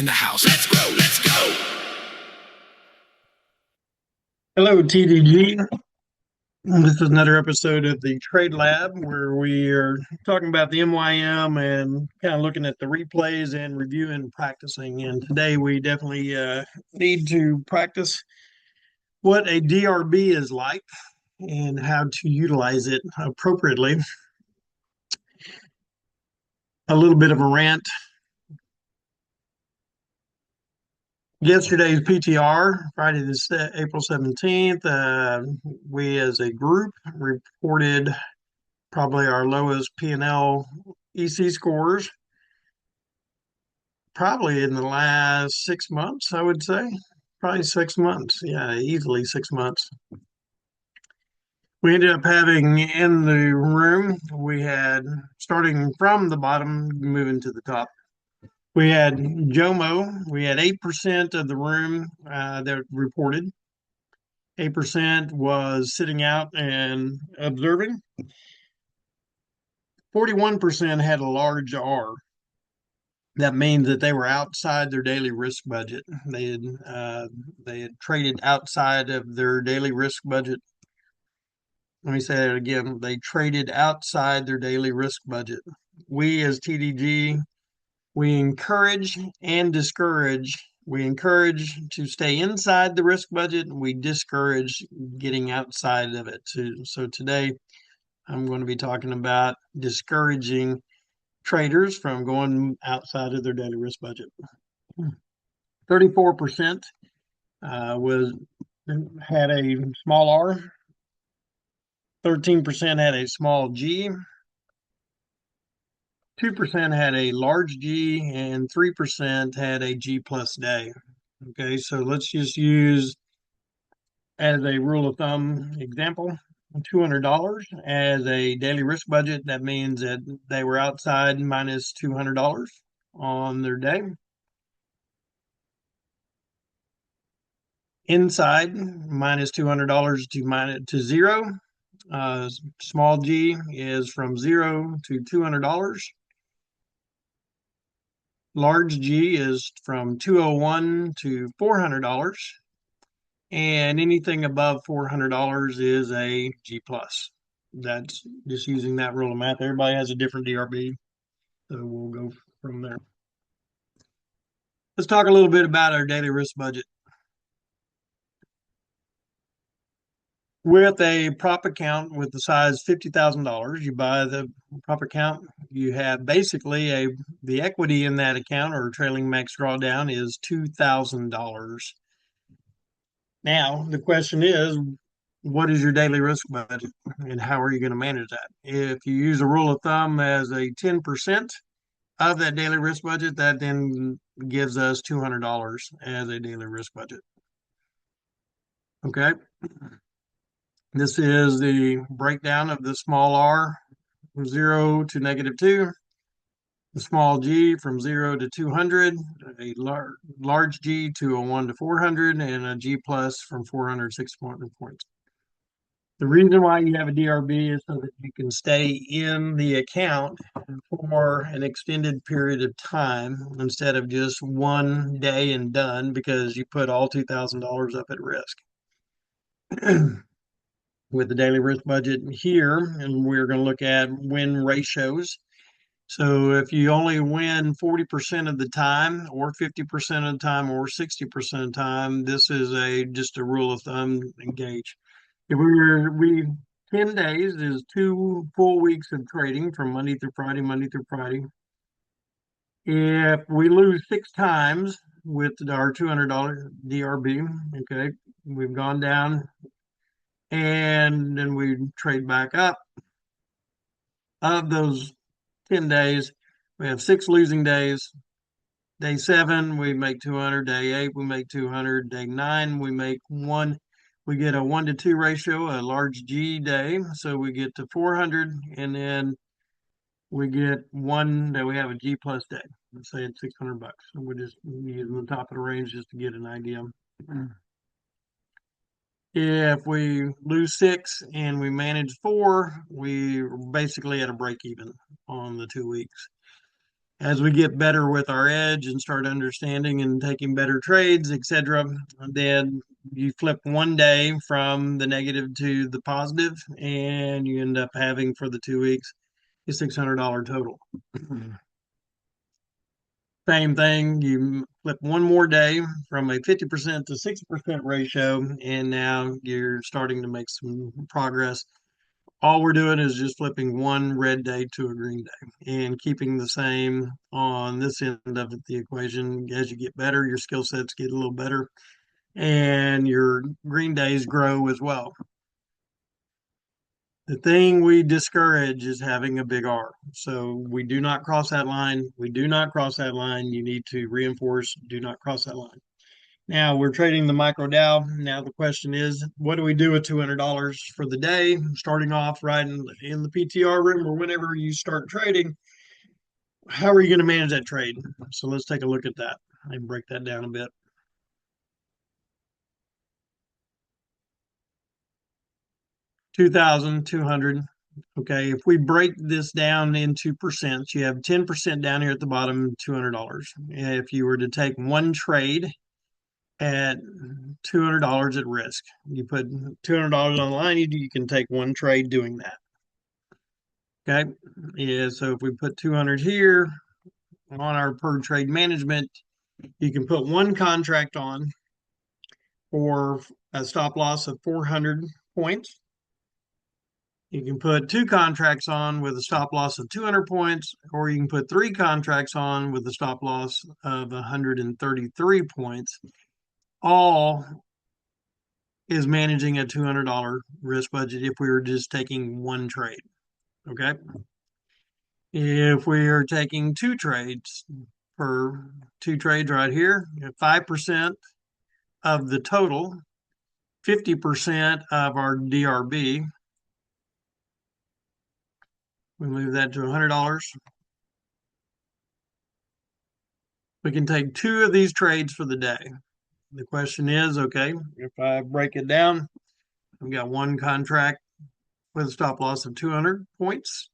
in the house. Let's grow, let's go. Hello, TDG. This is another episode of the Trade Lab where we are talking about the MYM and kind of looking at the replays and reviewing and practicing. And today we definitely need to practice what a DRB is like and how to utilize it appropriately. A little bit of a rant. Yesterday's PTR, Friday, April 17th, we as a group reported probably our lowest P&L EC scores probably in the last 6 months, I would say. Probably 6 months. Yeah, easily 6 months. We ended up having in the room, we had starting from the bottom, moving to the top. We had JOMO. We had 8% of the room that reported. 8% was sitting out and observing. 41% had a large R. That means that they were outside their daily risk budget. They had traded outside of their daily risk budget. Let me say that again. They traded outside their daily risk budget. We as TDG, we encourage and discourage. We encourage to stay inside the risk budget. We discourage getting outside of it too. So today I'm going to be talking about discouraging traders from going outside of their daily risk budget. 34% was had a small R, 13% had a small G, 2% had a large G, and 3% had a G plus day. Okay, so let's just use as a rule of thumb example, $200 as a daily risk budget. That means that they were outside minus $200 on their day. Inside minus $200 to zero. Small G is from $0 to $200. Large G is from 201 to $400. And anything above $400 is a G plus. That's just using that rule of math. Everybody has a different DRB, so we'll go from there. Let's talk a little bit about our daily risk budget. With a prop account with the size $50,000, you buy the prop account. You have basically the equity in that account or trailing max drawdown is $2,000. Now the question is, what is your daily risk budget, and how are you going to manage that? If you use a rule of thumb as a 10% of that daily risk budget, that then gives us $200 as a daily risk budget. Okay. This is the breakdown of the small r from 0 to -2, the small g from 0 to 200, a large G to a 1 to 400, and a G plus from 400 to 600 points. The reason why you have a DRB is so that you can stay in the account for an extended period of time instead of just one day and done because you put all $2,000 up at risk. With the daily risk budget here, and we're going to look at win ratios. So if you only win 40% of the time or 50% of the time or 60% of the time, this is just a rule of thumb and gauge. If we 10 days is 2 full weeks of trading from Monday through Friday, Monday through Friday. If we lose 6 times with our $200 DRB, okay, we've gone down and then we trade back up. Of those 10 days, we have 6 losing days. Day 7, we make 200. Day 8, we make 200. Day 9, we make 1. We get a 1 to 2 ratio, a large G day. So we get to 400, and then we get 1 that we have a G plus day. Let's say it's $600. So we're just using the top of the range just to get an idea. If we lose 6 and we manage 4, we're basically at a break even on the 2 weeks. as we get better with our edge and start understanding and taking better trades, etc., then you flip one day from the negative to the positive, and you end up having for the 2 weeks a $600 total. Same thing, you flip one more day from a 50% to 60% ratio, and now you're starting to make some progress. All we're doing is just flipping one red day to a green day and keeping the same on this end of the equation. As you get better, your skill sets get a little better and your green days grow as well. The thing we discourage is having a big R. So we do not cross that line. We do not cross that line. You need to reinforce, do not cross that line. Now we're trading the micro Dow. Now the question is, what do we do with $200 for the day? Starting off right in the PTR room or whenever you start trading, how are you going to manage that trade? So let's take a look at that and break that down a bit. 2,200. Okay, if we break this down into percents, you have 10% down here at the bottom, $200. If you were to take one trade at $200 at risk, you put $200 on the line, you can take one trade doing that. Okay, yeah, so if we put 200 here on our per trade management, you can put one contract on for a stop loss of 400 points. You can put two contracts on with a stop loss of 200 points, or you can put three contracts on with a stop loss of 133 points. All is managing a $200 risk budget if we were just taking one trade. Okay. If we are taking two trades for two trades right here, 5% of the total, 50% of our DRB. We move that to $100. We can take two of these trades for the day. The question is, okay, if I break it down, I've got one contract with a stop loss of 200 points.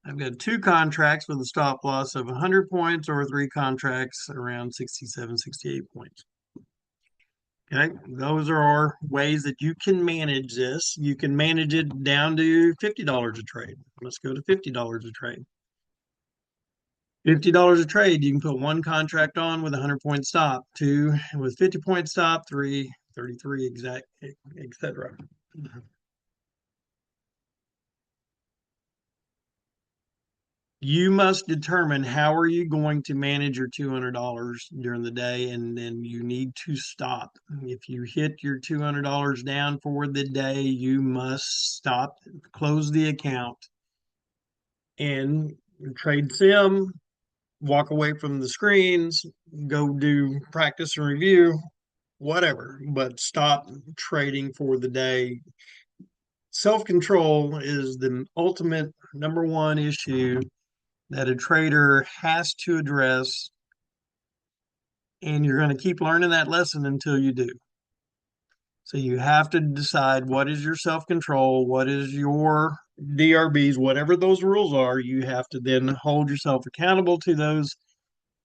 I've got two contracts with a stop loss of 100 points, or three contracts around 67, 68 points. Okay, those are our ways that you can manage this. You can manage it down to $50 a trade. Let's go to $50 a trade. $50 a trade, you can put one contract on with a 100-point stop, two with 50-point stop, three, 33 exact, etc. You must determine how are you going to manage your $200 during the day, and then you need to stop. If you hit your $200 down for the day, you must stop, close the account, and trade sim, walk away from the screens, go do practice and review, whatever, but stop trading for the day. Self-control is the ultimate number one issue that a trader has to address, and you're going to keep learning that lesson until you do. So you have to decide what is your self-control, what is your DRBs, whatever those rules are, you have to then hold yourself accountable to those.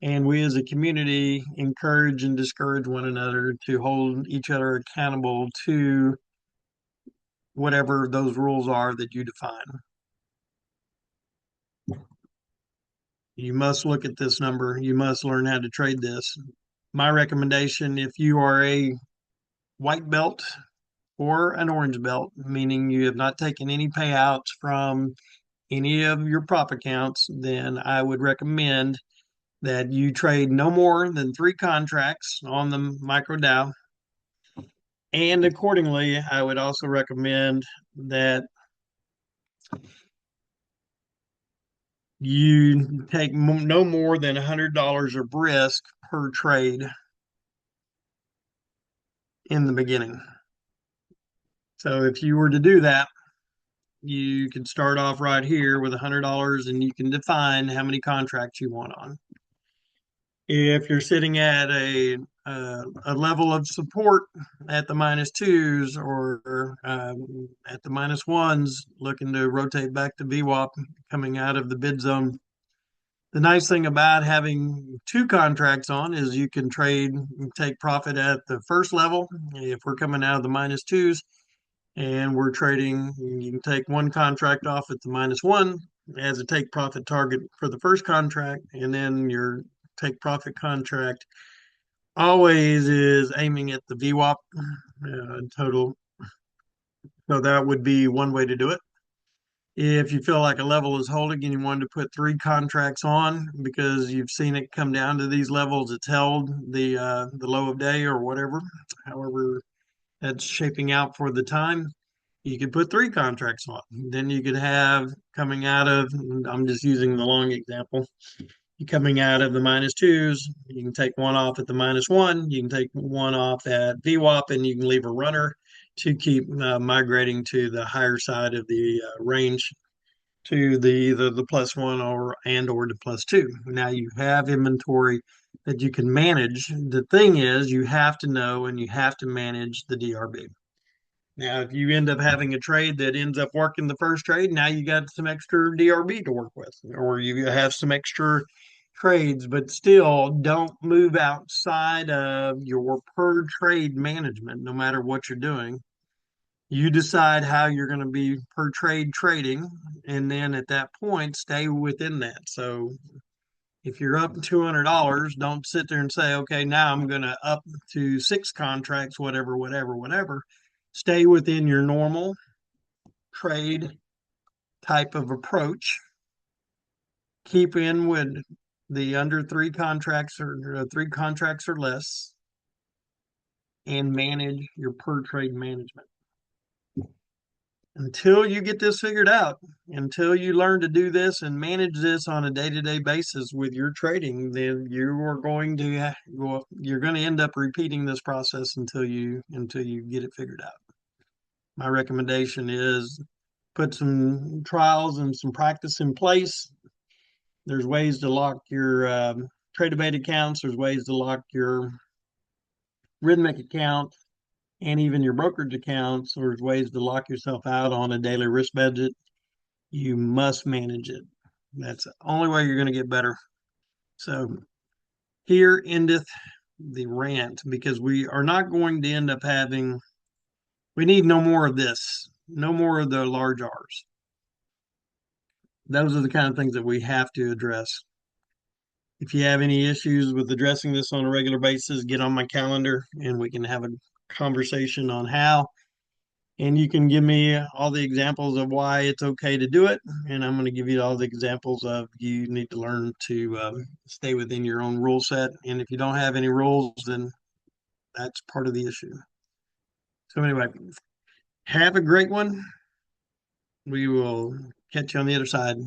And we as a community encourage and discourage one another to hold each other accountable to whatever those rules are that you define. You must look at this number. You must learn how to trade this. My recommendation, if you are a white belt or an orange belt, meaning you have not taken any payouts from any of your prop accounts, then I would recommend that you trade no more than three contracts on the micro Dow. And accordingly, I would also recommend that you take no more than $100 of risk per trade in the beginning. So if you were to do that, you could start off right here with $100, and you can define how many contracts you want on. If you're sitting at a level of support at the -2s or at the -1s, looking to rotate back to VWAP coming out of the bid zone, The nice thing about having two contracts on is you can take profit at the first level. If we're coming out of the minus twos and we're trading, you can take one contract off at the minus one as a take profit target for the first contract, and then your take profit contract always is aiming at the VWAP total. So that would be one way to do it. If you feel like a level is holding and you wanted to put three contracts on because you've seen it come down to these levels, it's held the low of day or whatever, however that's shaping out for the time, you could put three contracts on. Then you could have coming out of, I'm just using the long example, coming out of the minus twos, you can take one off at the minus one, you can take one off at VWAP, and you can leave a runner to keep migrating to the higher side of the range to the either the plus one or the plus two. Now you have inventory that you can manage. The thing is, you have to know and you have to manage the DRB. Now, if you end up having a trade that ends up working the first trade, now you got some extra DRB to work with, or you have some extra trades, but still don't move outside of your per trade management, no matter what you're doing. You decide how you're going to be per trade trading, and then at that point, stay within that. So if you're up $200, don't sit there and say, okay, now I'm going to up to six contracts, whatever, whatever, whatever. Stay within your normal trade type of approach. Keep in with the under three contracts or less, and manage your per trade management. Until you get this figured out, until you learn to do this and manage this on a day-to-day basis with your trading, then you're going to end up repeating this process until you get it figured out. My recommendation is put some trials and some practice in place. There's ways to lock your Tradebait accounts. There's ways to lock your Rhythmic account and even your brokerage accounts. There's ways to lock yourself out on a daily risk budget. You must manage it. That's the only way you're going to get better. So here endeth the rant, because we are not going to end up we need no more of this, no more of the large R's. Those are the kind of things that we have to address. If you have any issues with addressing this on a regular basis, get on my calendar and we can have a conversation on how. And you can give me all the examples of why it's okay to do it. And I'm going to give you all the examples of you need to learn to stay within your own rule set. And if you don't have any rules, then that's part of the issue. So, anyway, have a great one. We will catch you on the other side.